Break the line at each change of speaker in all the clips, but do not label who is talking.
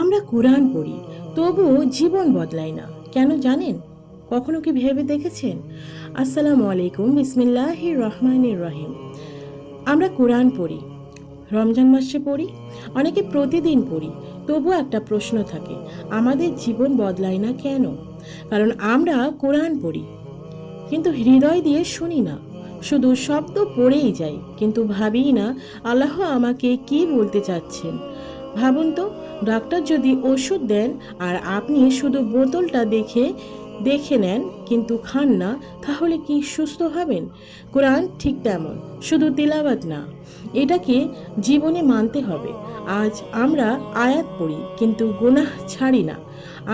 আমরা কোরআন পড়ি, তবুও জীবন বদলায় না। কেন জানেন? কখনো কি ভেবে দেখেছেন? আসসালামু আলাইকুম, বিসমিল্লাহির রহমানির রহিম। আমরা কোরআন পড়ি, রমজান মাসে পড়ি, অনেকে প্রতিদিন পড়ি। তবুও একটা প্রশ্ন থাকে, আমাদের জীবন বদলায় না কেন? কারণ আমরা কোরআন পড়ি, কিন্তু হৃদয় দিয়ে শুনি না। শুধু শব্দ পড়েই যাই, কিন্তু ভাবিই না আল্লাহ আমাকে কি বলতে চাচ্ছেন। ভাবুন তো, ডাক্তার যদি ওষুধ দেন আর আপনি শুধু বোতলটা দেখে দেখে নেন কিন্তু খান না, তাহলে কি সুস্থ হবেন? কোরআন ঠিক তেমন, শুধু তিলাওয়াত না, এটাকে জীবনে মানতে হবে। আজ আমরা আয়াত পড়ি কিন্তু গুনাহ ছাড়ি না।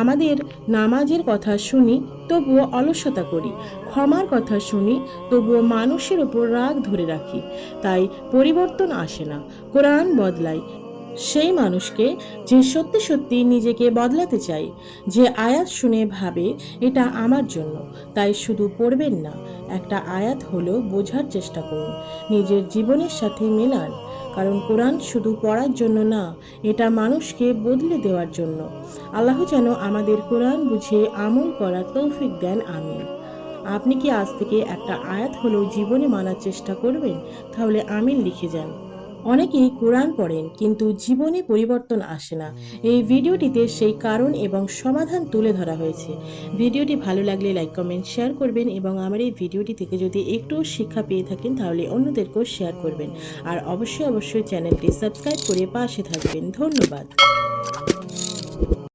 আমাদের নামাজের কথা শুনি, তবুও অলসতা করি। ক্ষমার কথা শুনি, তবুও মানুষের ওপর রাগ ধরে রাখি। তাই পরিবর্তন আসে না, কোরআন বদলায় সেই মানুষকে যে সত্যি সত্যি নিজেকে বদলাতে চাই, যে আয়াত শুনে ভাবে এটা আমার জন্য। তাই শুধু পড়বেন না, একটা আয়াত হলো বোঝার চেষ্টা করুন, নিজের জীবনের সাথে মেলান। কারণ কোরআন শুধু পড়ার জন্য না, এটা মানুষকে বদলে দেওয়ার জন্য। আল্লাহ যেন আমাদের কোরআন বুঝে আমল করার তৌফিক দেন, আমিন। আপনি কি আজ থেকে একটা আয়াত হলেও জীবনে মানার চেষ্টা করবেন? তাহলে আমিন লিখে যান। অনেকেই কোরআন পড়েন কিন্তু জীবনে পরিবর্তন আসে না। এই ভিডিওটিতে সেই কারণ এবং সমাধান তুলে ধরা হয়েছে। ভিডিওটি ভালো লাগলে লাইক, কমেন্ট, শেয়ার করবেন এবং আমার এই ভিডিওটি থেকে যদি একটু শিক্ষা পেয়ে থাকেন তাহলে অন্যদেরকেও শেয়ার করবেন। আর অবশ্যই চ্যানেলটি সাবস্ক্রাইব করে পাশে থাকবেন। ধন্যবাদ।